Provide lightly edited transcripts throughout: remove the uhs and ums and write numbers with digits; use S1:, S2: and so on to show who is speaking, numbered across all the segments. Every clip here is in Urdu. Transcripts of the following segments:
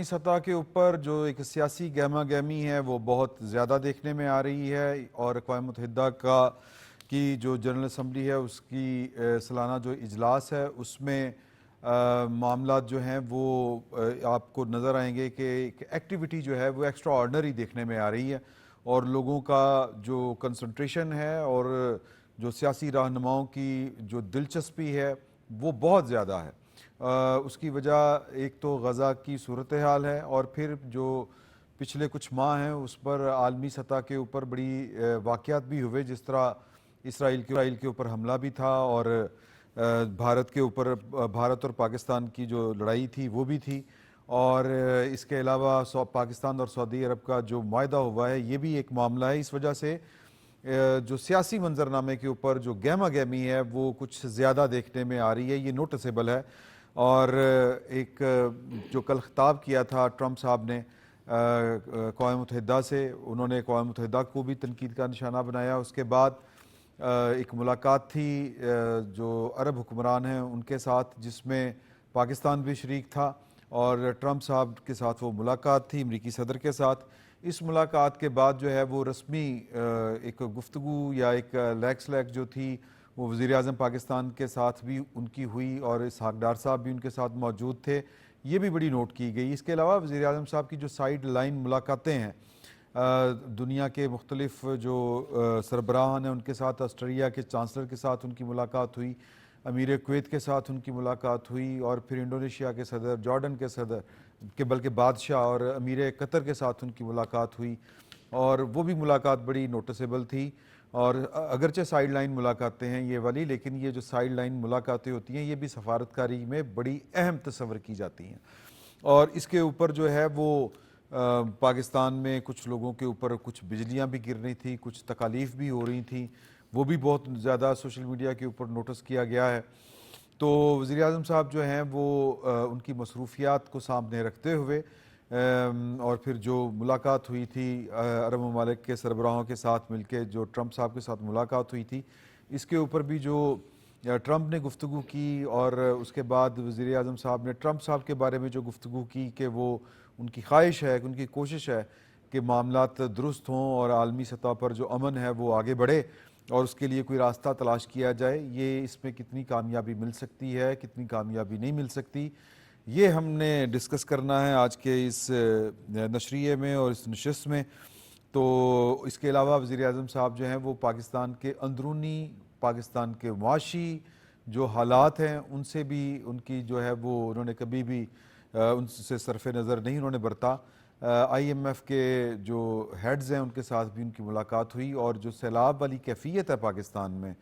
S1: سطح کے اوپر جو ایک سیاسی گہما گہمی ہے وہ بہت زیادہ دیکھنے میں آ رہی ہے، اور اقوام متحدہ کی جو جنرل اسمبلی ہے اس کی سالانہ جو اجلاس ہے اس میں معاملات جو ہیں وہ آپ کو نظر آئیں گے کہ ایک ایکٹیویٹی جو ہے وہ ایکسٹرا آرڈنری دیکھنے میں آ رہی ہے، اور لوگوں کا جو کنسنٹریشن ہے اور جو سیاسی رہنماؤں کی جو دلچسپی ہے وہ بہت زیادہ ہے۔ اس کی وجہ ایک تو غزہ کی صورتحال ہے، اور پھر جو پچھلے کچھ ماہ ہیں اس پر عالمی سطح کے اوپر بڑی واقعات بھی ہوئے، جس طرح اسرائیل کے اوپر حملہ بھی تھا، اور بھارت کے اوپر بھارت اور پاکستان کی جو لڑائی تھی وہ بھی تھی، اور اس کے علاوہ پاکستان اور سعودی عرب کا جو معاہدہ ہوا ہے یہ بھی ایک معاملہ ہے۔ اس وجہ سے جو سیاسی منظرنامے کے اوپر جو گہما گہمی ہے وہ کچھ زیادہ دیکھنے میں آ رہی ہے، یہ نوٹسیبل ہے۔ اور ایک جو کل خطاب کیا تھا ٹرمپ صاحب نے اقوام متحدہ سے، انہوں نے اقوام متحدہ کو بھی تنقید کا نشانہ بنایا۔ اس کے بعد ایک ملاقات تھی جو عرب حکمران ہیں ان کے ساتھ، جس میں پاکستان بھی شریک تھا، اور ٹرمپ صاحب کے ساتھ وہ ملاقات تھی امریکی صدر کے ساتھ۔ اس ملاقات کے بعد جو ہے وہ رسمی ایک گفتگو یا ایک لیگ جو تھی وہ وزیر اعظم پاکستان کے ساتھ بھی ان کی ہوئی، اور اسحاق ڈار صاحب بھی ان کے ساتھ موجود تھے، یہ بھی بڑی نوٹ کی گئی۔ اس کے علاوہ وزیر اعظم صاحب کی جو سائیڈ لائن ملاقاتیں ہیں دنیا کے مختلف جو سربراہان ہیں ان کے ساتھ، آسٹریلیا کے چانسلر کے ساتھ ان کی ملاقات ہوئی، امیر کویت کے ساتھ ان کی ملاقات ہوئی، اور پھر انڈونیشیا کے صدر، جارڈن کے صدر کے بلکہ بادشاہ اور امیر قطر کے ساتھ ان کی ملاقات ہوئی، اور وہ بھی ملاقات بڑی نوٹسیبل تھی۔ اور اگرچہ سائیڈ لائن ملاقاتیں ہیں یہ والی، لیکن یہ جو سائیڈ لائن ملاقاتیں ہوتی ہیں یہ بھی سفارتکاری میں بڑی اہم تصور کی جاتی ہیں۔ اور اس کے اوپر جو ہے وہ پاکستان میں کچھ لوگوں کے اوپر کچھ بجلیاں بھی گر رہی تھیں، کچھ تکالیف بھی ہو رہی تھیں، وہ بھی بہت زیادہ سوشل میڈیا کے اوپر نوٹس کیا گیا ہے۔ تو وزیر اعظم صاحب جو ہیں وہ ان کی مصروفیات کو سامنے رکھتے ہوئے اور پھر جو ملاقات ہوئی تھی عرب ممالک کے سربراہوں کے ساتھ مل کے، جو ٹرمپ صاحب کے ساتھ ملاقات ہوئی تھی، اس کے اوپر بھی جو ٹرمپ نے گفتگو کی، اور اس کے بعد وزیر اعظم صاحب نے ٹرمپ صاحب کے بارے میں جو گفتگو کی کہ وہ ان کی خواہش ہے، ان کی کوشش ہے کہ معاملات درست ہوں اور عالمی سطح پر جو امن ہے وہ آگے بڑھے، اور اس کے لیے کوئی راستہ تلاش کیا جائے۔ یہ اس میں کتنی کامیابی مل سکتی ہے، کتنی کامیابی نہیں مل سکتی، یہ ہم نے ڈسکس کرنا ہے آج کے اس نشریے میں اور اس نشست میں۔ تو اس کے علاوہ وزیر اعظم صاحب جو ہیں وہ پاکستان کے اندرونی، پاکستان کے معاشی جو حالات ہیں ان سے بھی ان کی جو ہے وہ انہوں نے کبھی بھی ان سے صرف نظر نہیں انہوں نے برتا۔ آئی ایم ایف کے جو ہیڈز ہیں ان کے ساتھ بھی ان کی ملاقات ہوئی، اور جو سیلاب والی کیفیت ہے پاکستان میں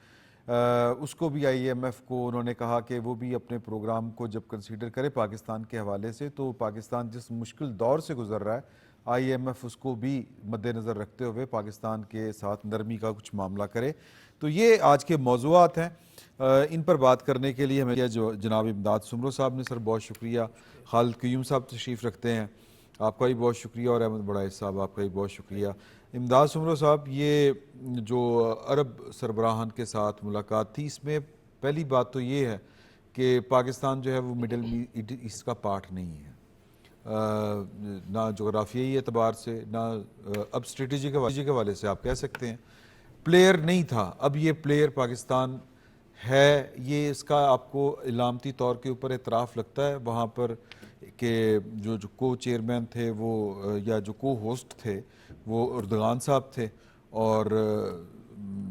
S1: اس کو بھی آئی ایم ایف کو انہوں نے کہا کہ وہ بھی اپنے پروگرام کو جب کنسیڈر کرے پاکستان کے حوالے سے، تو پاکستان جس مشکل دور سے گزر رہا ہے آئی ایم ایف اس کو بھی مد نظر رکھتے ہوئے پاکستان کے ساتھ نرمی کا کچھ معاملہ کرے۔ تو یہ آج کے موضوعات ہیں، ان پر بات کرنے کے لیے ہمیں جو جناب امداد سمرو صاحب نے، سر بہت شکریہ۔ خالد قیوم صاحب تشریف رکھتے ہیں، آپ کا بھی بہت شکریہ، اور احمد بڑائش صاحب آپ کا بھی بہت شکریہ۔ امداد سمرو صاحب، یہ جو عرب سربراہان کے ساتھ ملاقات تھی، اس میں پہلی بات تو یہ ہے کہ پاکستان جو ہے وہ مڈل ایسٹ کا پارٹ نہیں ہے، نہ جغرافیائی اعتبار سے، نہ اب اسٹریٹجک حوالے سے آپ کہہ سکتے ہیں پلیئر نہیں تھا، اب یہ پلیئر پاکستان ہے۔ یہ اس کا آپ کو علامتی طور کے اوپر اعتراف لگتا ہے وہاں پر کہ جو کو چیئرمین تھے وہ یا جو کو ہوسٹ تھے وہ اردغان صاحب تھے، اور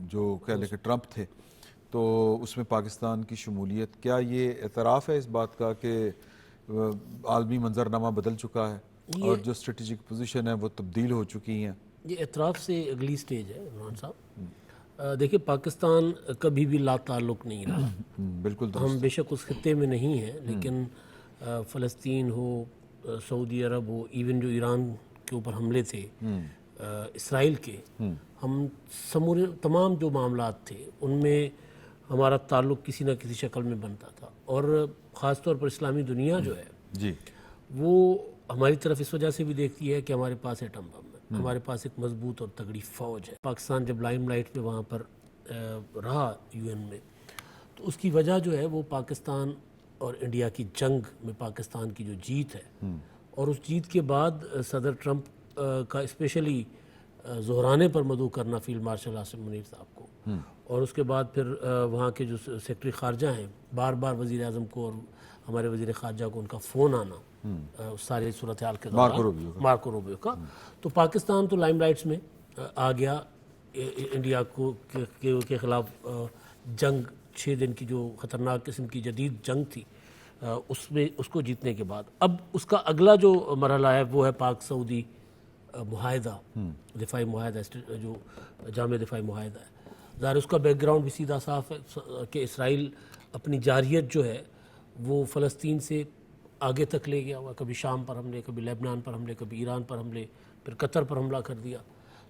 S1: جو کہہ لیں کہ ٹرمپ تھے، تو اس میں پاکستان کی شمولیت، کیا یہ اعتراف ہے اس بات کا کہ عالمی منظرنامہ بدل چکا ہے اور جو اسٹریٹجک پوزیشن ہے وہ تبدیل ہو چکی ہیں؟
S2: یہ اعتراف سے اگلی سٹیج ہے عمران صاحب۔ دیکھیں، پاکستان کبھی بھی لا تعلق نہیں رہا،
S1: بالکل درست۔
S2: ہم بے شک اس خطے میں نہیں ہیں، لیکن فلسطین ہو، سعودی عرب ہو، ایون جو ایران کے اوپر حملے تھے اسرائیل کے، ہم تمام جو معاملات تھے ان میں ہمارا تعلق کسی نہ کسی شکل میں بنتا تھا، اور خاص طور پر اسلامی دنیا جو ہے
S1: جی
S2: وہ ہماری طرف اس وجہ سے بھی دیکھتی ہے کہ ہمارے پاس ایٹم بم ہے، ہمارے پاس ایک مضبوط اور تگڑی فوج ہے۔ پاکستان جب لائم لائٹ میں وہاں پر رہا یو این میں، تو اس کی وجہ جو ہے وہ پاکستان اور انڈیا کی جنگ میں پاکستان کی جو جیت ہے اور اس جیت کے بعد صدر ٹرمپ کا اسپیشلی زہرانے پر مدعو کرنا فیلڈ مارشل عاصم منیر صاحب کو، اور اس کے بعد پھر وہاں کے جو سیکرٹری خارجہ ہیں بار بار وزیر اعظم کو اور ہمارے وزیر خارجہ کو ان کا فون آنا ساری صورتحال کے دوران، مارکو روبیو کا، تو پاکستان تو لائم لائٹس میں آ گیا انڈیا کے خلاف جنگ 6 دن کی جو خطرناک قسم کی جدید جنگ تھی اس کو جیتنے کے بعد اب اس کا اگلا جو مرحلہ ہے وہ ہے پاک سعودی معاہدہ، دفاعی معاہدہ جو جامع دفاعی معاہدہ ہے۔ ظاہر اس کا بیک گراؤنڈ بھی سیدھا صاف ہے کہ اسرائیل اپنی جارحیت جو ہے وہ فلسطین سے آگے تک لے گیا ہوا، کبھی شام پر حملے، کبھی لیبنان پر حملے، کبھی ایران پر حملے، پھر قطر پر حملہ کر دیا۔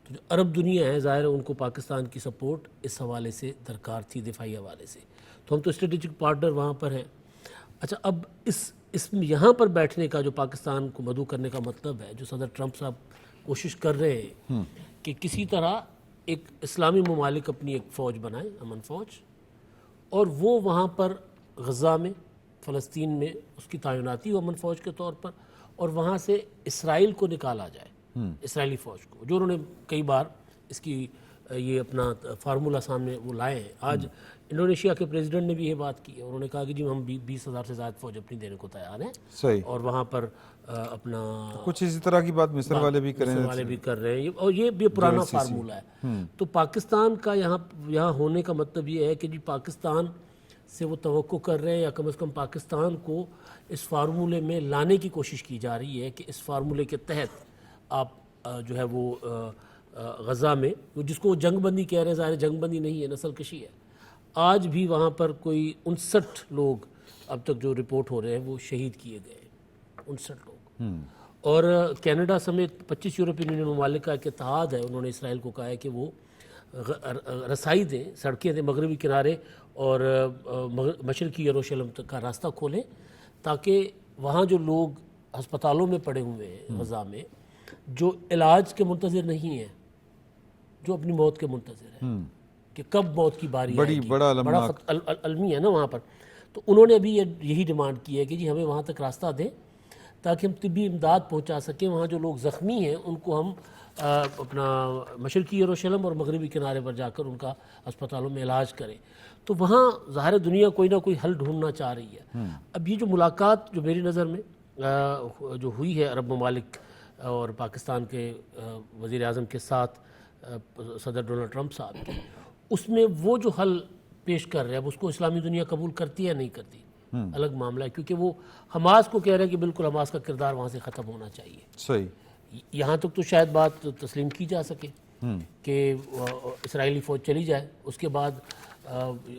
S2: تو جو عرب دنیا ہے ظاہر ہے ان کو پاکستان کی سپورٹ اس حوالے سے درکار تھی، دفاعی حوالے سے، تو ہم تو اسٹریٹجک پارٹنر وہاں پر ہیں۔ اچھا، اب اس میں یہاں پر بیٹھنے کا جو پاکستان کو مدعو کرنے کا مطلب ہے، جو صدر ٹرمپ صاحب کوشش کر رہے ہیں کہ کسی طرح ایک اسلامی ممالک اپنی ایک فوج بنائیں، امن فوج، اور وہ وہاں پر غزہ میں فلسطین میں اس کی تعیناتی ہو امن فوج کے طور پر، اور وہاں سے اسرائیل کو نکالا جائے، اسرائیلی فوج کو، جو انہوں نے کئی بار اس کی یہ اپنا فارمولہ سامنے وہ لائے ہیں۔ آج انڈونیشیا کے پریزیڈنٹ نے بھی یہ بات کی ہے، انہوں نے کہا کہ جی ہم 20,000 سے زائد فوج اپنی دینے کو تیار ہیں،
S1: صحیح،
S2: اور وہاں پر اپنا
S1: کچھ اسی طرح کی بات مصر والے بھی کریں،
S2: مصر والے بھی کر رہے ہیں، اور یہ بھی پرانا فارمولہ ہے۔ تو پاکستان کا یہاں ہونے کا مطلب یہ ہے کہ جی پاکستان سے وہ توقع کر رہے ہیں، یا کم از کم پاکستان کو اس فارمولے میں لانے کی کوشش کی جا رہی ہے کہ اس فارمولے کے تحت آپ جو ہے وہ غزہ میں، جس کو جنگ بندی کہہ رہے ہیں، ظاہر جنگ بندی نہیں ہے، نسل کشی ہے، آج بھی وہاں پر کوئی 59 لوگ اب تک جو رپورٹ ہو رہے ہیں وہ شہید کیے گئے، 59 لوگ، اور کینیڈا سمیت 25 یورپین یونین ممالک کا ایک اتحاد ہے، انہوں نے اسرائیل کو کہا ہے کہ وہ رسائی دیں، سڑکیں دیں مغربی کنارے اور مشرقی یروشلم تک کا راستہ کھولیں، تاکہ وہاں جو لوگ ہسپتالوں میں پڑے ہوئے ہیں غزہ میں، جو علاج کے منتظر نہیں ہیں، جو اپنی موت کے منتظر ہیں کہ کب موت کی باری آئے گی، بڑا المی ہے نا وہاں پر، تو انہوں نے ابھی یہی ڈیمانڈ کی ہے کہ جی ہمیں وہاں تک راستہ دیں تاکہ ہم طبی امداد پہنچا سکیں، وہاں جو لوگ زخمی ہیں ان کو ہم اپنا مشرقی یروشلم اور مغربی کنارے پر جا کر ان کا ہسپتالوں میں علاج کریں۔ تو وہاں ظاہر دنیا کوئی نہ کوئی حل ڈھونڈنا چاہ رہی ہے۔ اب یہ جو ملاقات جو میری نظر میں جو ہوئی ہے عرب ممالک اور پاکستان کے وزیر اعظم کے ساتھ صدر ڈونلڈ ٹرمپ صاحب کی، اس میں وہ جو حل پیش کر رہے ہیں اب اس کو اسلامی دنیا قبول کرتی ہے یا نہیں کرتی الگ معاملہ ہے، کیونکہ وہ حماس کو کہہ رہے ہیں کہ بالکل حماس کا کردار وہاں سے ختم ہونا چاہیے۔
S1: صحیح،
S2: یہاں تک تو شاید بات تسلیم کی جا سکے کہ اسرائیلی فوج چلی جائے، اس کے بعد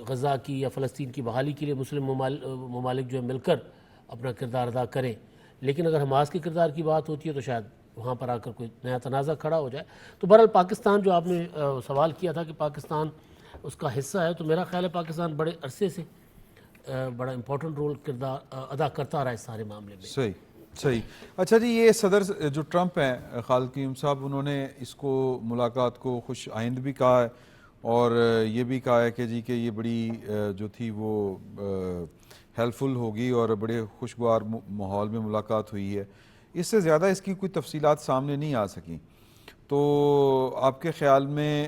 S2: غزہ کی یا فلسطین کی بحالی کے لیے مسلم ممالک جو ہے مل کر اپنا کردار ادا کریں، لیکن اگر حماس کے کردار کی بات ہوتی ہے تو شاید وہاں پر آ کر کوئی نیا تنازع کھڑا ہو جائے۔ تو بہرحال پاکستان جو آپ نے سوال کیا تھا کہ پاکستان اس کا حصہ ہے، تو میرا خیال ہے پاکستان بڑے عرصے سے بڑا امپورٹنٹ رول کردار ادا کرتا رہا ہے اس سارے معاملے میں۔
S1: صحیح صحیح۔ اچھا جی، یہ صدر جو ٹرمپ ہیں خالد قیوم صاحب، انہوں نے اس کو ملاقات کو خوش آئند بھی کہا ہے، اور یہ بھی کہا ہے کہ جی کہ یہ بڑی جو تھی وہ ہیلپفل ہوگی اور بڑے خوشگوار ماحول میں ملاقات ہوئی ہے۔ اس سے زیادہ اس کی کوئی تفصیلات سامنے نہیں آ سکیں، تو آپ کے خیال میں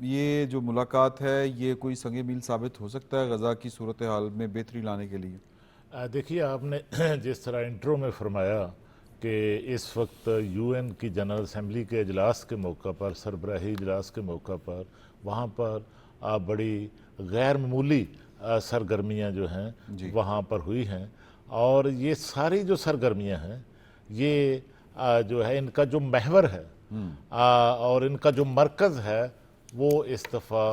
S1: یہ جو ملاقات ہے یہ کوئی سنگ میل ثابت ہو سکتا ہے غزہ کی صورتحال میں بہتری لانے کے لیے؟
S3: دیکھیے، آپ نے جس طرح انٹرو میں فرمایا کہ اس وقت یو این کی جنرل اسمبلی کے اجلاس کے موقع پر، سربراہی اجلاس کے موقع پر، وہاں پر بڑی غیر معمولی سرگرمیاں جو ہیں وہاں پر ہوئی ہیں، اور یہ ساری جو سرگرمیاں ہیں یہ جو ہے ان کا جو محور ہے اور ان کا جو مرکز ہے وہ اس دفعہ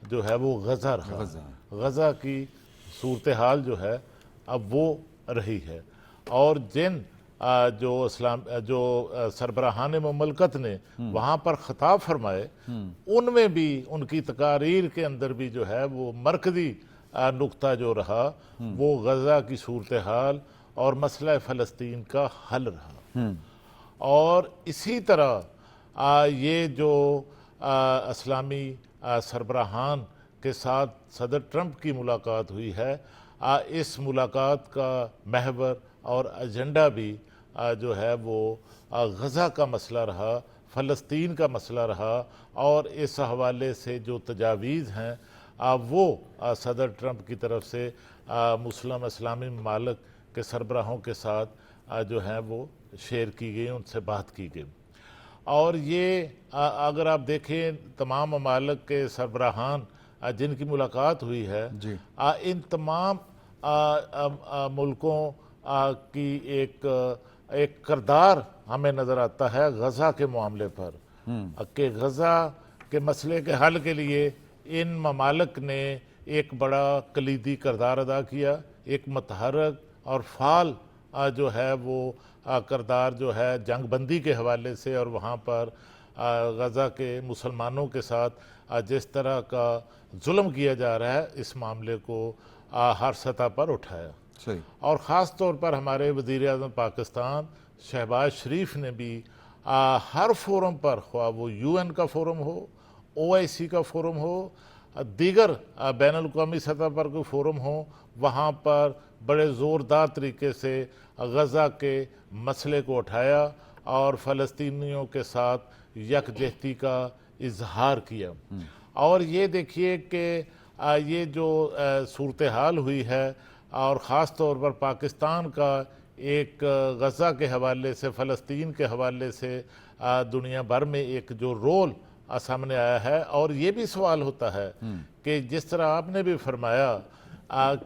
S3: جو ہے وہ غزہ رہا۔ غزہ کی صورتحال جو ہے اب وہ رہی ہے، اور جن جو سربراہان مملکت نے وہاں پر خطاب فرمائے، ان میں بھی ان کی تقاریر کے اندر بھی جو ہے وہ مرکزی نقطہ جو رہا وہ غزہ کی صورتحال اور مسئلہ فلسطین کا حل رہا۔ اور اسی طرح یہ جو اسلامی سربراہان کے ساتھ صدر ٹرمپ کی ملاقات ہوئی ہے، اس ملاقات کا محور اور ایجنڈا بھی جو ہے وہ غزہ کا مسئلہ رہا، فلسطین کا مسئلہ رہا، اور اس حوالے سے جو تجاویز ہیں وہ صدر ٹرمپ کی طرف سے مسلم اسلامی ممالک کے سربراہوں کے ساتھ جو ہیں وہ شیئر کی گئی، ان سے بات کی گئی۔ اور یہ اگر آپ دیکھیں تمام ممالک کے سربراہان جن کی ملاقات ہوئی ہے، ان تمام ملکوں کی ایک کردار ہمیں نظر آتا ہے غزہ کے معاملے پر، کہ غزہ کے مسئلے کے حل کے لیے ان ممالک نے ایک بڑا کلیدی کردار ادا کیا، ایک متحرک اور فعال جو ہے وہ کردار جو ہے جنگ بندی کے حوالے سے، اور وہاں پر غزہ کے مسلمانوں کے ساتھ جس طرح کا ظلم کیا جا رہا ہے اس معاملے کو ہر سطح پر اٹھایا۔
S1: صحیح۔
S3: اور خاص طور پر ہمارے وزیر اعظم پاکستان شہباز شریف نے بھی ہر فورم پر، خواہ وہ UN کا فورم ہو، OIC کا فورم ہو، دیگر بین الاقوامی سطح پر کوئی فورم ہو، وہاں پر بڑے زوردار طریقے سے غزہ کے مسئلے کو اٹھایا اور فلسطینیوں کے ساتھ یکجہتی کا اظہار کیا۔ اور یہ دیکھیے کہ یہ جو صورتحال ہوئی ہے، اور خاص طور پر پاکستان کا ایک غزہ کے حوالے سے، فلسطین کے حوالے سے دنیا بھر میں ایک جو رول سامنے آیا ہے، اور یہ بھی سوال ہوتا ہے کہ جس طرح آپ نے بھی فرمایا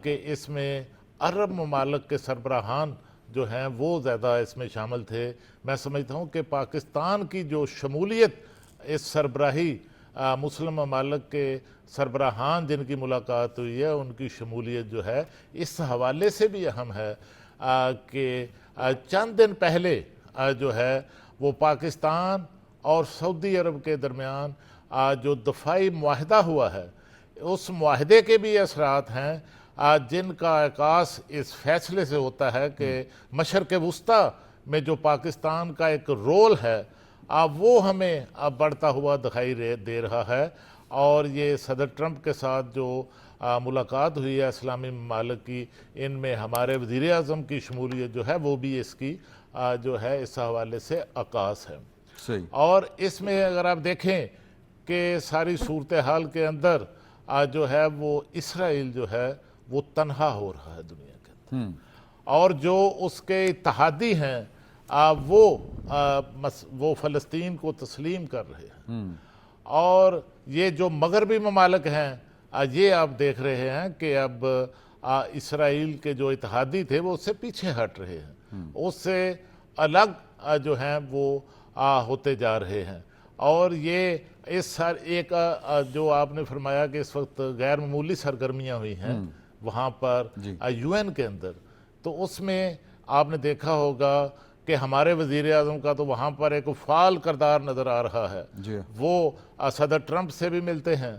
S3: کہ اس میں عرب ممالک کے سربراہان جو ہیں وہ زیادہ اس میں شامل تھے، میں سمجھتا ہوں کہ پاکستان کی جو شمولیت اس سربراہی مسلم ممالک کے سربراہان جن کی ملاقات ہوئی ہے، ان کی شمولیت جو ہے اس حوالے سے بھی اہم ہے کہ چند دن پہلے جو ہے وہ پاکستان اور سعودی عرب کے درمیان جو دفاعی معاہدہ ہوا ہے، اس معاہدے کے بھی اثرات ہیں جن کا عکاس اس فیصلے سے ہوتا ہے کہ مشرق وسطیٰ میں جو پاکستان کا ایک رول ہے وہ ہمیں بڑھتا ہوا دکھائی دے رہا ہے۔ اور یہ صدر ٹرمپ کے ساتھ جو ملاقات ہوئی ہے اسلامی ممالک کی، ان میں ہمارے وزیر اعظم کی شمولیت جو ہے وہ بھی اس کی جو ہے اس حوالے سے عکاس ہے۔
S1: صحیح۔
S3: اور اس میں اگر آپ دیکھیں کہ ساری صورتحال کے اندر جو ہے وہ اسرائیل جو ہے وہ تنہا ہو رہا ہے دنیا کے اندر، اور جو اس کے اتحادی ہیں وہ فلسطین کو تسلیم کر رہے ہیں۔ اور یہ جو مغربی ممالک ہیں یہ آپ دیکھ رہے ہیں کہ اب اسرائیل کے جو اتحادی تھے وہ اس سے پیچھے ہٹ رہے ہیں، اس سے الگ جو ہیں وہ ہوتے جا رہے ہیں۔ اور یہ اس ایک جو آپ نے فرمایا کہ اس وقت غیر معمولی سرگرمیاں ہوئی ہیں وہاں پر UN کے اندر، تو اس میں آپ نے دیکھا ہوگا کہ ہمارے وزیر اعظم کا تو وہاں پر ایک فعال کردار نظر آ رہا ہے۔ وہ صدر ٹرمپ سے بھی ملتے ہیں،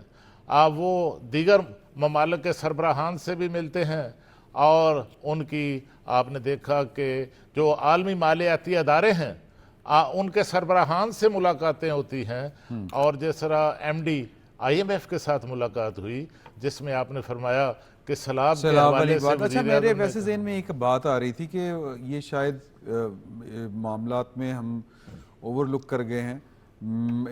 S3: وہ دیگر ممالک کے سربراہان سے بھی ملتے ہیں، اور ان کی آپ نے دیکھا کہ جو عالمی مالیاتی ادارے ہیں ان کے سربراہان سے ملاقاتیں ہوتی ہیں، اور جس طرح MD IMF کے ساتھ ملاقات ہوئی جس میں آپ نے فرمایا کہ سیلاب کے حوالے سے
S1: اچھا میرے ویسے ذہن میں ایک بات آ رہی تھی کہ یہ شاید معاملات میں ہم اوور لک کر گئے ہیں،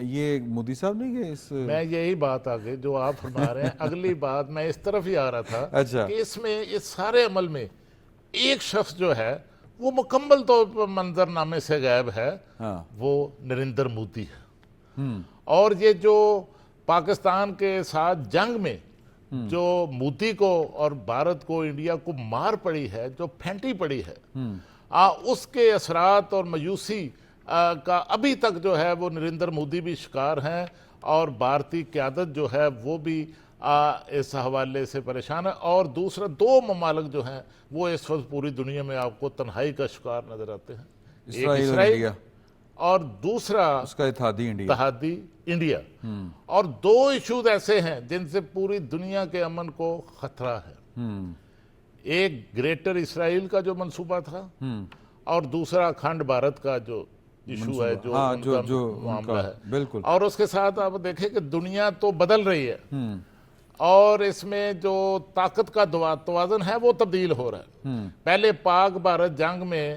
S1: یہ مودی صاحب نہیں گئے اس
S3: میں یہی بات آگے جو آپ فرما رہے ہیں اگلی بات میں اس طرف ہی آ رہا تھا کہ اس میں اس سارے عمل میں ایک شخص جو ہے وہ مکمل طور پر منظرنامے سے غائب ہے، وہ نریندر مودی ہے۔ اور یہ جو پاکستان کے ساتھ جنگ میں جو مودی کو اور بھارت کو، انڈیا کو مار پڑی ہے، جو پھینٹی پڑی ہے، اس کے اثرات اور مایوسی کا ابھی تک جو ہے وہ نریندر مودی بھی شکار ہیں، اور بھارتی قیادت جو ہے وہ بھی اس حوالے سے پریشان ہے۔ اور دوسرا دو ممالک جو ہیں وہ اس وقت پوری دنیا میں آپ کو تنہائی کا شکار نظر آتے ہیں، ایک اسرائیل اور دوسرا
S1: اس کا اتحادی
S3: انڈیا۔ اور دو ایشوز ایسے ہیں جن سے پوری دنیا کے امن کو خطرہ ہے، ایک گریٹر اسرائیل کا جو منصوبہ تھا، اور دوسرا اکھنڈ بھارت کا جو ایشو ہے، جو ان کا معاملہ ہے۔
S1: بالکل۔
S3: اور اس کے ساتھ آپ دیکھیں کہ دنیا تو بدل رہی ہے، اور اس میں جو طاقت کا توازن ہے وہ تبدیل ہو رہا ہے۔ پہلے پاک بھارت جنگ میں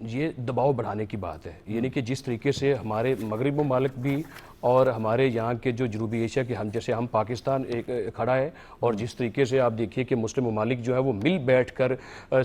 S4: یہ دباؤ بڑھانے کی بات ہے، یعنی کہ جس طریقے سے ہمارے مغربی ممالک بھی اور ہمارے یہاں کے جو جنوبی ایشیا کے جیسے ہم پاکستان ایک کھڑا ہے، اور جس طریقے سے آپ دیکھیے کہ مسلم ممالک جو ہے وہ مل بیٹھ کر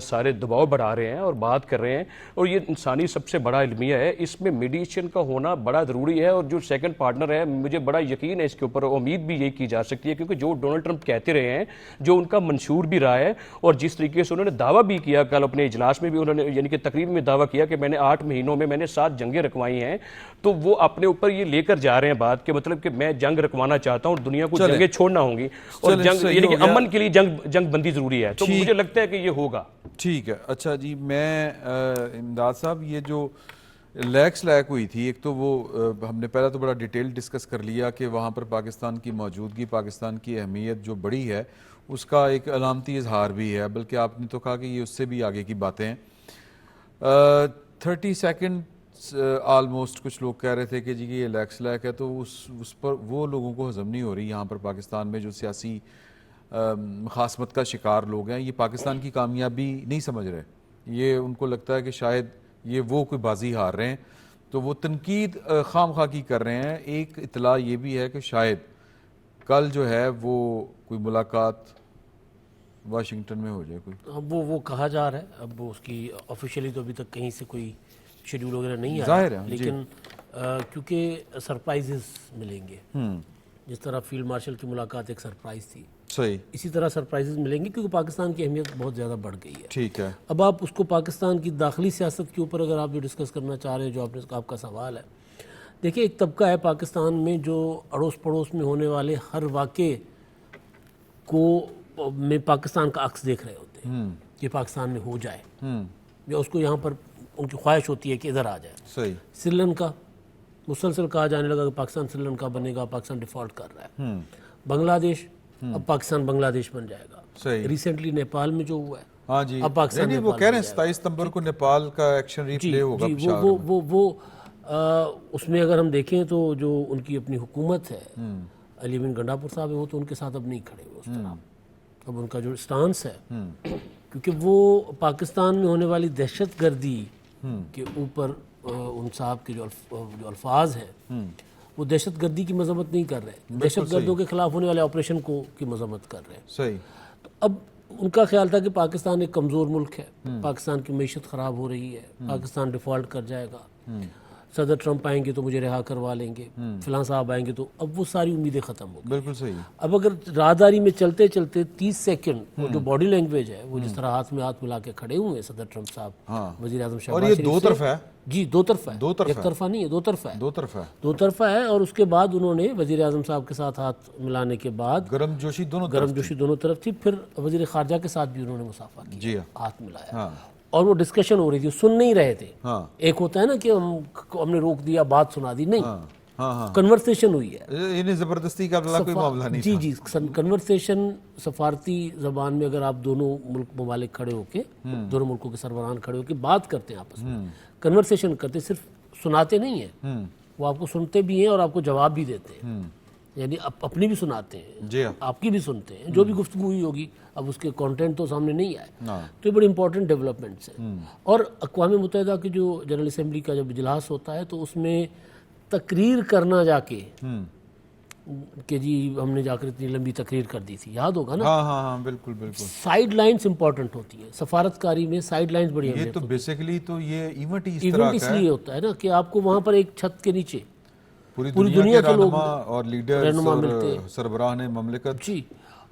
S4: سارے دباؤ بڑھا رہے ہیں اور بات کر رہے ہیں، اور یہ انسانی سب سے بڑا المیہ ہے، اس میں میڈیشن کا ہونا بڑا ضروری ہے. اور جو سیکنڈ پارٹنر ہے مجھے بڑا یقین ہے اس کے اوپر، امید بھی یہی کی جا سکتی ہے، کیونکہ جو ڈونلڈ ٹرمپ کہتے رہے ہیں، جو ان کا منشور بھی رہا ہے، اور جس طریقے سے انہوں نے دعویٰ بھی کیا کل اپنے اجلاس میں بھی انہوں نے یعنی کہ تقریر میں دعویٰ کیا کہ میں نے 8 مہینوں میں نے 7 جنگیں رکھوائی ہیں، تو وہ اپنے اوپر یہ لے کر جا رہے ہیں بات کہ مطلب کہ میں جنگ رکھوانا چاہتا ہوں اور دنیا کو جنگیں چھوڑنا ہوں گی، اور جنگ یعنی کہ امن کے لیے جنگ بندی ضروری ہے، تو مجھے لگتا ہے کہ یہ ہوگا.
S1: ٹھیک ہے. اچھا جی، میں امداد صاحب یہ جو لیک ہوئی تھی، ایک تو وہ ہم نے پہلا تو بڑا ڈیٹیل ڈسکس کر لیا کہ وہاں پر پاکستان کی موجودگی، پاکستان کی اہمیت جو بڑی ہے اس کا ایک علامتی اظہار بھی ہے، بلکہ آپ نے تو کہا کہ یہ اس سے بھی آگے کی باتیں ہیں. 30 سیکنڈ آلموسٹ کچھ لوگ کہہ رہے تھے کہ جی یہ لیک ہے، تو اس پر وہ لوگوں کو ہضم نہیں ہو رہی یہاں پر پاکستان میں جو سیاسی مخاصمت کا شکار لوگ ہیں. یہ پاکستان کی کامیابی نہیں سمجھ رہے، یہ ان کو لگتا ہے کہ شاید یہ وہ کوئی بازی ہار رہے ہیں، تو وہ تنقید خام خواہ کی کر رہے ہیں. ایک اطلاع یہ بھی ہے کہ شاید کل جو ہے وہ کوئی ملاقات واشنگٹن میں ہو جائے کوئی.
S2: اب وہ کہا جا رہا ہے، اب وہ اس کی آفیشیلی تو ابھی تک کہیں سے کوئی شیڈول وغیرہ نہیں آیا،
S1: ظاہر ہے
S2: لیکن کیونکہ سرپرائزز ملیں گے، جس طرح فیلڈ مارشل کی ملاقات ایک سرپرائز تھی،
S1: صحیح،
S2: اسی طرح سرپرائزز ملیں گے، کیونکہ پاکستان کی اہمیت بہت زیادہ بڑھ گئی ہے.
S1: ٹھیک ہے.
S2: اب آپ اس کو پاکستان کی داخلی سیاست کے اوپر اگر آپ جو ڈسکس کرنا چاہ رہے ہیں، جو آپ کا سوال ہے، دیکھیں ایک طبقہ ہے پاکستان میں جو اڑوس پڑوس میں ہونے والے ہر واقعے کو میں پاکستان کا عکس دیکھ رہے ہوتے ہیں کہ پاکستان میں ہو جائے، یا اس کو یہاں پر ان کی خواہش ہوتی ہے کہ ادھر آ جائے.
S1: صحیح.
S2: سری لنکا مسلسل کہا جانے لگا کہ پاکستان سری لنکا بنے گا، پاکستان ڈیفالٹ کر رہا ہے. بنگلہ دیش، اب پاکستان بنگلہ دیش بن جائے گا.
S1: صحیح.
S2: ریسنٹلی نیپال میں جو ہوا ہے،
S1: ہاں جی،
S2: اب پاکستان
S1: نہیں وہ کہہ رہے ہیں 27 ستمبر کو نیپال کا ایکشن ریپلے ہوگا پشاور میں.
S2: وہ اس میں اگر ہم دیکھیں تو جو ان کی اپنی حکومت ہے، علی بن گنڈاپور صاحب ہے، وہ تو ان کے ساتھ اب نہیں کھڑے ہوئے اس طرح. اب ان کا جو سٹانس ہے، کیونکہ وہ پاکستان میں ہونے والی دہشت گردی کے اوپر ان صاحب کے جو الفاظ ہیں وہ دہشت گردی کی مذمت نہیں کر رہے، دہشت گردوں کے خلاف ہونے والے آپریشن کی مذمت کر رہے ہیں.
S1: صحیح.
S2: تو اب ان کا خیال تھا کہ پاکستان ایک کمزور ملک ہے، پاکستان کی معیشت خراب ہو رہی ہے، پاکستان ڈیفالٹ کر جائے گا، صدر ٹرمپ آئیں گے تو مجھے رہا کروا لیں گے، فلاں صاحب آئیں گے، تو اب وہ ساری امیدیں ختم ہو گئی.
S1: بالکل صحیح.
S2: اب اگر راہداری میں چلتے چلتے 30 سیکنڈ وہ جو باڈی لینگویج ہے، وہ جس طرح ہاتھ میں ہاتھ ملا کے کھڑے ہوئے ہیں صدر ٹرمپ صاحب وزیر اعظم شہباز
S1: اور یہ
S2: شریف
S1: دو
S2: سے،
S1: طرفہ ہے.
S2: جی دو طرفہ ہے، ایک طرفہ نہیں ہے، دو طرفہ ہے، دو طرفہ ہے. اور اس کے بعد انہوں نے وزیر اعظم صاحب کے ساتھ ہاتھ ملانے کے بعد
S1: گرم جوشی
S2: دونوں طرف تھی. پھر وزیر خارجہ کے ساتھ بھی انہوں نے مسافہ کیا،
S1: جی
S2: ہاتھ ملایا، اور وہ ڈسکشن ہو رہی تھی، سن نہیں رہے تھے. ایک ہوتا ہے نا کہ ہم نے روک دیا، بات سنا دی، نہیں، کنورسیشن ہوئی ہے.
S1: انہیں زبردستی کا کوئی معاملہ نہیں.
S2: جی جی، کنورسیشن سفارتی زبان میں اگر آپ دونوں ممالک کھڑے ہو کے، دونوں ملکوں کے سربراہان کھڑے ہو کے بات کرتے ہیں آپس میں، کنورسیشن کرتے، صرف سناتے نہیں ہیں، وہ آپ کو سنتے بھی ہیں اور آپ کو جواب بھی دیتے ہیں، یعنی اپنی بھی سناتے ہیں، آپ کی بھی سنتے ہیں، جو بھی گفتگو ہوئی ہوگی. اب اس کے کانٹینٹ تو سامنے نہیں آئے، تو یہ بڑی امپورٹنٹ ڈیولپمنٹس ہیں. اور اقوام متحدہ کی جو جنرل اسمبلی کا جب اجلاس ہوتا ہے تو اس میں تقریر کرنا جا کے کہ جی ہم نے جا کر اتنی لمبی تقریر کر دی تھی، یاد ہوگا نا.
S1: ہاں بالکل بالکل.
S2: سائیڈ لائنز امپورٹنٹ ہوتی ہیں سفارتکاری میں، سائیڈ لائنز بڑی
S1: یہ تو بیسیکلی تو یہ ایونٹ
S2: اس لیے ہوتا ہے نا کہ آپ کو وہاں پر ایک چھت کے نیچے
S1: پوری دنیا کے رہنما اور لیڈرز اور سربراہ مملکت.
S2: جی،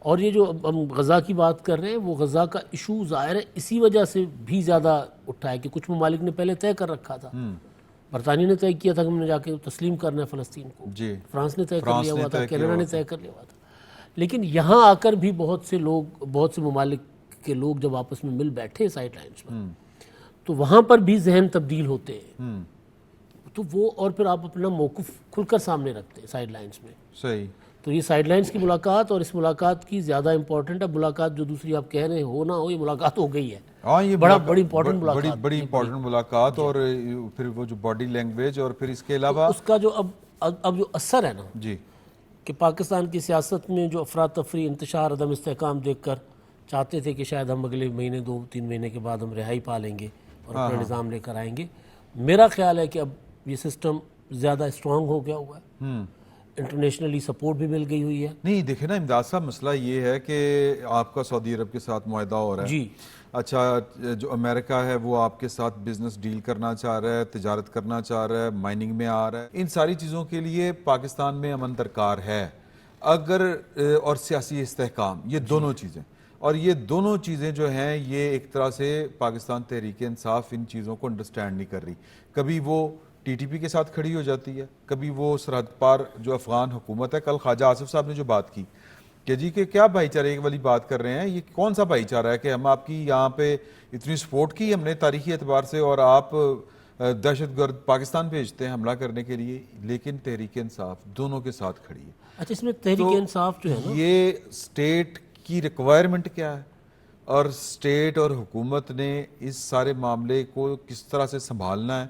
S2: اور یہ جو ہم غزہ کی بات کر رہے ہیں، وہ غزہ کا ایشو ظاہر ہے اسی وجہ سے بھی زیادہ اٹھا ہے کہ کچھ ممالک نے پہلے طے کر رکھا تھا. برطانیہ نے طے کیا تھا کہ ہم نے جا کے تسلیم کرنا ہے فلسطین کو، فرانس نے طے کر لیا ہوا تھا، کینیڈا نے طے کر لیا ہوا تھا. لیکن یہاں آ کر بھی بہت سے ممالک کے لوگ جب آپس میں مل بیٹھے سائیڈ لائنز پر، تو وہاں پر بھی ذہن تبدیل ہوتے ہیں. تو وہ اور پھر آپ اپنا موقف کھل کر سامنے رکھتے ہیں سائیڈ لائنز میں.
S1: صحیح.
S2: تو یہ سائیڈ لائنز کی ملاقات اور اس ملاقات کی زیادہ امپورٹنٹ ہے. ملاقات جو دوسری آپ کہہ رہے ہیں ہو نہ ہو، یہ ملاقات ہو گئی ہے.
S1: ہاں، یہ
S2: بڑی امپورٹنٹ ملاقات،
S1: بڑی امپورٹنٹ ملاقات. اور پھر وہ جو باڈی لینگویج اور پھر اس کے علاوہ
S2: اس کا جو اب جو اثر ہے نا،
S1: جی،
S2: کہ پاکستان کی سیاست میں جو افراتفری، انتشار، عدم استحکام دیکھ کر چاہتے تھے کہ شاید ہم اگلے مہینے 2-3 مہینے کے بعد ہم رہائی پا لیں گے اور اپنا نظام لے کر آئیں گے. میرا خیال ہے کہ اب یہ سسٹم زیادہ اسٹرانگ ہو گیا ہوا ہے, انٹرنیشنلی سپورٹ بھی مل گئی ہوئی ہے.
S1: نہیں دیکھیں نا امداد صاحب, مسئلہ یہ ہے کہ آپ کا سعودی عرب کے ساتھ معاہدہ ہو رہا ہے.
S2: جی.
S1: اچھا, جو امریکہ ہے وہ آپ کے ساتھ بزنس ڈیل کرنا چاہ رہا ہے, تجارت کرنا چاہ رہا ہے, مائننگ میں آ رہا ہے. ان ساری چیزوں کے لیے پاکستان میں امن درکار ہے اگر, اور سیاسی استحکام, یہ دونوں چیزیں. اور یہ دونوں چیزیں جو ہیں یہ ایک طرح سے پاکستان تحریک انصاف ان چیزوں کو انڈرسٹینڈ نہیں کر رہی. کبھی وہ ٹی ٹی پی کے ساتھ کھڑی ہو جاتی ہے, کبھی وہ سرحد پار جو افغان حکومت ہے. کل خواجہ آصف صاحب نے جو بات کی کہ جی کہ کیا بھائی چارے والی بات کر رہے ہیں, یہ کون سا بھائی چارہ ہے کہ ہم آپ کی یہاں پہ اتنی سپورٹ کی ہم نے تاریخی اعتبار سے, اور آپ دہشت گرد پاکستان بھیجتے ہیں حملہ کرنے کے لیے, لیکن تحریک انصاف دونوں کے ساتھ کھڑی ہے.
S2: اچھا, اس میں تحریک انصاف جو ہے نا,
S1: یہ اسٹیٹ کی ریکوائرمنٹ کیا ہے اور اسٹیٹ اور حکومت نے اس سارے معاملے کو کس طرح سے سنبھالنا ہے,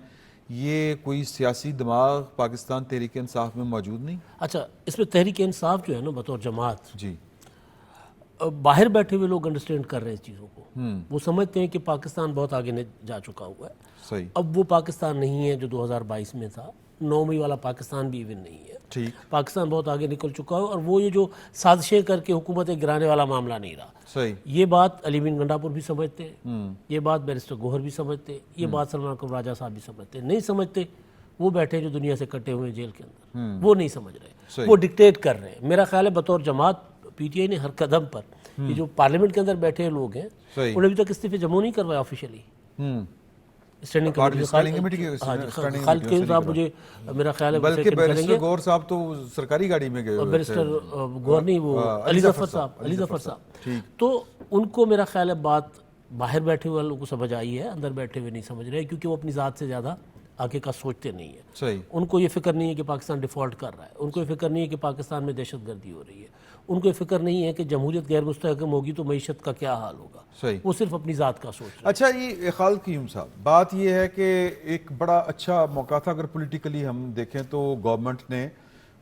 S1: یہ کوئی سیاسی دماغ پاکستان تحریک انصاف میں موجود نہیں.
S2: اچھا اس میں تحریک انصاف جو ہے نا بطور جماعت,
S1: جی
S2: باہر بیٹھے ہوئے لوگ انڈرسٹینڈ کر رہے ہیں اس چیزوں کو. وہ سمجھتے ہیں کہ پاکستان بہت آگے جا چکا ہوا ہے.
S1: صحیح.
S2: اب وہ پاکستان نہیں ہے جو 2022 میں تھا. 9 مئی والا پاکستان بھی ایون نہیں ہے.
S1: ٹھیک.
S2: پاکستان بہت آگے نکل چکا ہے, اور وہ یہ جو سازشیں کر کے حکومتیں گرانے والا معاملہ نہیں رہا.
S1: صحیح.
S2: یہ بات علی بن گنڈاپور بھی سمجھتے ہیں, یہ بات بیرسٹر گوہر بھی سمجھتے ہیں, یہ بات سلمان اکرم راجہ صاحب بھی سمجھتے ہیں. نہیں سمجھتے وہ بیٹھے جو دنیا سے کٹے ہوئے جیل کے اندر, وہ نہیں سمجھ رہے, وہ ڈکٹیٹ کر رہے ہیں. میرا خیال ہے بطور جماعت پی ٹی آئی نے ہر قدم پر, یہ جو پارلیمنٹ کے اندر بیٹھے لوگ ہیں انہیں ابھی تک استعفے جمع نہیں کروایا آفیشیلی. اسٹینڈنگ کمیٹی خالد کریم صاحب مجھے میرا خیال ہے
S1: بلکہ بیرسٹر گور صاحب تو سرکاری گاڑی میں گئے ہوئے تھے.
S2: بیرسٹر گور نہیں, وہ علی ظفر صاحب. تو ان کو میرا خیال ہے بات باہر بیٹھے ہوئے لوگوں کو سمجھ آئی ہے, اندر بیٹھے ہوئے نہیں سمجھ رہے, کیونکہ وہ اپنی ذات سے زیادہ آگے کا سوچتے نہیں ہیں.
S1: صحیح.
S2: ان کو یہ فکر نہیں ہے کہ پاکستان ڈیفالٹ کر رہا ہے, ان کو یہ فکر نہیں ہے کہ پاکستان میں دہشت گردی ہو رہی ہے, ان کو یہ فکر نہیں ہے کہ جمہوریت غیر مستحکم ہوگی تو معیشت کا کیا حال ہوگا.
S1: صحیح.
S2: وہ صرف اپنی ذات کا سوچ رہے ہیں.
S1: اچھا, یہ خالد قیوم صاحب, بات یہ ہے کہ ایک بڑا اچھا موقع تھا اگر پولیٹیکلی ہم دیکھیں تو گورنمنٹ نے,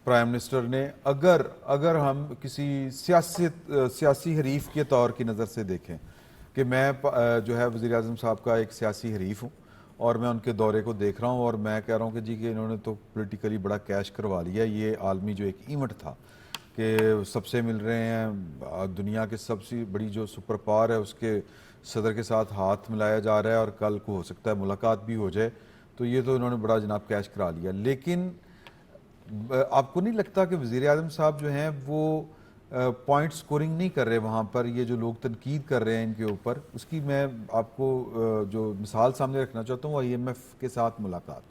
S1: پرائم منسٹر نے, اگر ہم کسی سیاسی حریف کے طور کی نظر سے دیکھیں کہ میں جو ہے وزیر اعظم صاحب کا ایک سیاسی حریف ہوں اور میں ان کے دورے کو دیکھ رہا ہوں, اور میں کہہ رہا ہوں کہ جی کہ انہوں نے تو پولیٹیکلی بڑا کیش کروا لیا. یہ عالمی جو ایک ایونٹ تھا کہ سب سے مل رہے ہیں, دنیا کے سب سے بڑی جو سپر پاور ہے اس کے صدر کے ساتھ ہاتھ ملایا جا رہا ہے, اور کل کو ہو سکتا ہے ملاقات بھی ہو جائے, تو یہ تو انہوں نے بڑا جناب کیش کرا لیا. لیکن آپ کو نہیں لگتا کہ وزیر اعظم صاحب جو ہیں وہ پوائنٹ سکورنگ نہیں کر رہے وہاں پر, یہ جو لوگ تنقید کر رہے ہیں ان کے اوپر, اس کی میں آپ کو جو مثال سامنے رکھنا چاہتا ہوں, وہ IMF کے ساتھ ملاقات,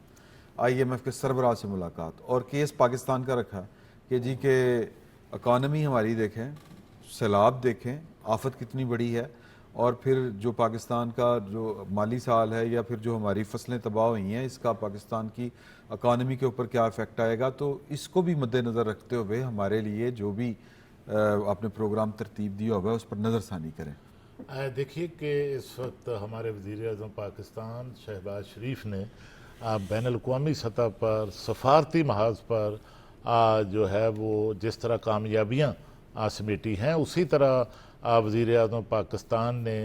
S1: IMF کے سربراہ سے ملاقات, اور کیس پاکستان کا رکھا کہ جی کہ اکانومی ہماری دیکھیں, سیلاب دیکھیں, آفت کتنی بڑی ہے, اور پھر جو پاکستان کا جو مالی سال ہے یا پھر جو ہماری فصلیں تباہ ہوئی ہیں, اس کا پاکستان کی اکانومی کے اوپر کیا افیکٹ آئے گا. تو اس کو بھی مد نظر رکھتے ہوئے ہمارے لیے جو بھی آپ نے پروگرام ترتیب دیا ہوگا اس پر نظر ثانی کریں.
S3: دیکھیے کہ اس وقت ہمارے وزیر اعظم پاکستان شہباز شریف نے بین الاقوامی سطح پر سفارتی محاذ پر جو ہے وہ جس طرح کامیابیاں سمیٹی ہیں, اسی طرح وزیر اعظم پاکستان نے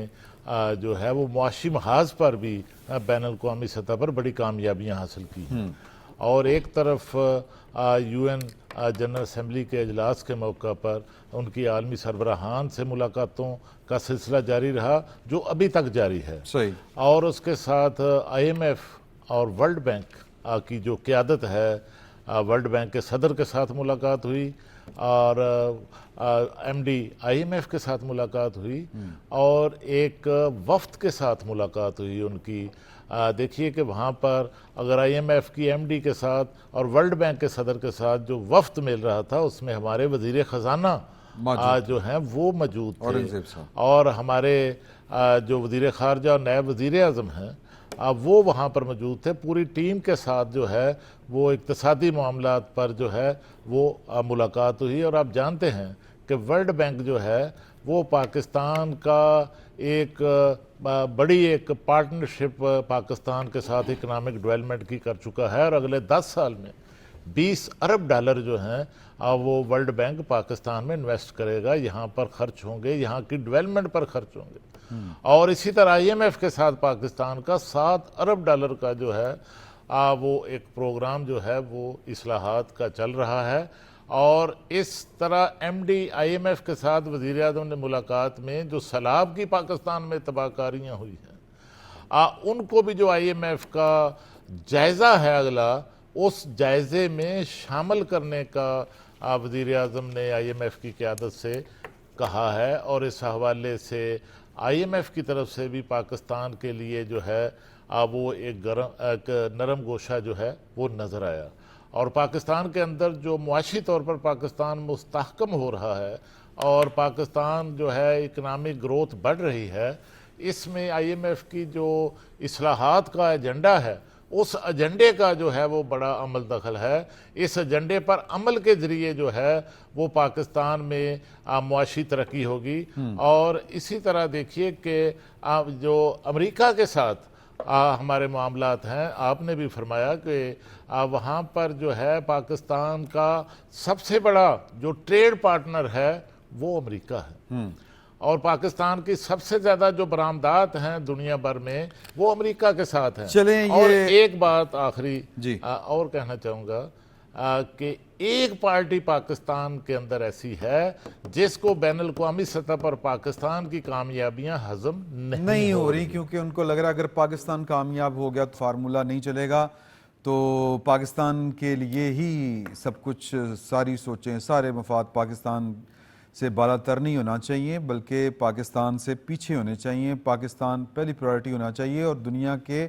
S3: جو ہے وہ معاشی محاذ پر بھی بین الاقوامی سطح پر بڑی کامیابیاں حاصل کی ہیں. اور ایک طرف UN جنرل اسمبلی کے اجلاس کے موقع پر ان کی عالمی سربراہان سے ملاقاتوں کا سلسلہ جاری رہا, جو ابھی تک جاری ہے.
S1: صحیح.
S3: اور اس کے ساتھ IMF اور ورلڈ بینک کی جو قیادت ہے, ورلڈ بینک کے صدر کے ساتھ ملاقات ہوئی, اور MD IMF کے ساتھ ملاقات ہوئی, اور ایک وفد کے ساتھ ملاقات ہوئی ان کی. دیکھیے کہ وہاں پر اگر IMF کی MD کے ساتھ اور ورلڈ بینک کے صدر کے ساتھ جو وفد مل رہا تھا اس میں ہمارے وزیر خزانہ جو ہیں وہ موجود تھے, اور ہمارے جو وزیر خارجہ اور نائب وزیر اعظم ہیں وہ وہاں پر موجود تھے. پوری ٹیم کے ساتھ جو ہے وہ اقتصادی معاملات پر جو ہے وہ ملاقات ہوئی. اور آپ جانتے ہیں کہ ورلڈ بینک جو ہے وہ پاکستان کا ایک بڑی ایک پارٹنرشپ پاکستان کے ساتھ اکنامک ڈیولپمنٹ کی کر چکا ہے, اور اگلے 10 سال میں $20 ارب جو ہیں وہ ورلڈ بینک پاکستان میں انویسٹ کرے گا, یہاں پر خرچ ہوں گے, یہاں کی ڈیولپمنٹ پر خرچ ہوں گے. اور اسی طرح IMF کے ساتھ پاکستان کا $7 ارب کا جو ہے وہ ایک پروگرام جو ہے وہ اصلاحات کا چل رہا ہے. اور اس طرح MD IMF کے ساتھ وزیر اعظم نے ملاقات میں جو سیلاب کی پاکستان میں تباہ کاریاں ہوئی ہیں ان کو بھی جو IMF کا جائزہ ہے اگلا, اس جائزے میں شامل کرنے کا وزیر اعظم نے IMF کی قیادت سے کہا ہے. اور اس حوالے سے IMF کی طرف سے بھی پاکستان کے لیے جو ہے وہ ایک نرم گوشہ جو ہے وہ نظر آیا. اور پاکستان کے اندر جو معاشی طور پر پاکستان مستحکم ہو رہا ہے اور پاکستان جو ہے اکنامک گروتھ بڑھ رہی ہے, اس میں IMF کی جو اصلاحات کا ایجنڈا ہے اس ایجنڈے کا جو ہے وہ بڑا عمل دخل ہے. اس ایجنڈے پر عمل کے ذریعے جو ہے وہ پاکستان میں معاشی ترقی ہوگی. اور اسی طرح دیکھیے کہ جو امریکہ کے ساتھ ہمارے معاملات ہیں, آپ نے بھی فرمایا کہ وہاں پر جو ہے پاکستان کا سب سے بڑا جو ٹریڈ پارٹنر ہے وہ امریکہ ہے. اور پاکستان کی سب سے زیادہ جو برآمدات ہیں دنیا بھر میں وہ امریکہ کے ساتھ ہیں.
S1: چلیں
S3: اور ایک بات آخری
S1: جی
S3: اور کہنا چاہوں گا کہ ایک پارٹی پاکستان کے اندر ایسی ہے جس کو بین الاقوامی سطح پر پاکستان کی کامیابیاں ہضم
S1: نہیں ہو رہی, کیونکہ ان کو لگ رہا ہے اگر پاکستان کامیاب ہو گیا تو فارمولہ نہیں چلے گا, تو پاکستان کے لیے ہی سب کچھ, ساری سوچیں, سارے مفاد پاکستان سے بالا تر نہیں ہونا چاہیے بلکہ پاکستان سے پیچھے ہونے چاہیے. پاکستان پہلی پرائرٹی ہونا چاہیے اور دنیا کے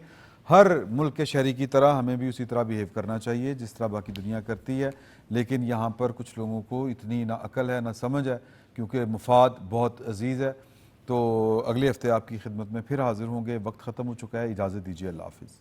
S1: ہر ملک کے شہری کی طرح ہمیں بھی اسی طرح بیہیو کرنا چاہیے جس طرح باقی دنیا کرتی ہے. لیکن یہاں پر کچھ لوگوں کو اتنی نہ عقل ہے نہ سمجھ ہے, کیونکہ مفاد بہت عزیز ہے. تو اگلے ہفتے آپ کی خدمت میں پھر حاضر ہوں گے. وقت ختم ہو چکا ہے, اجازت دیجیے, اللہ حافظ.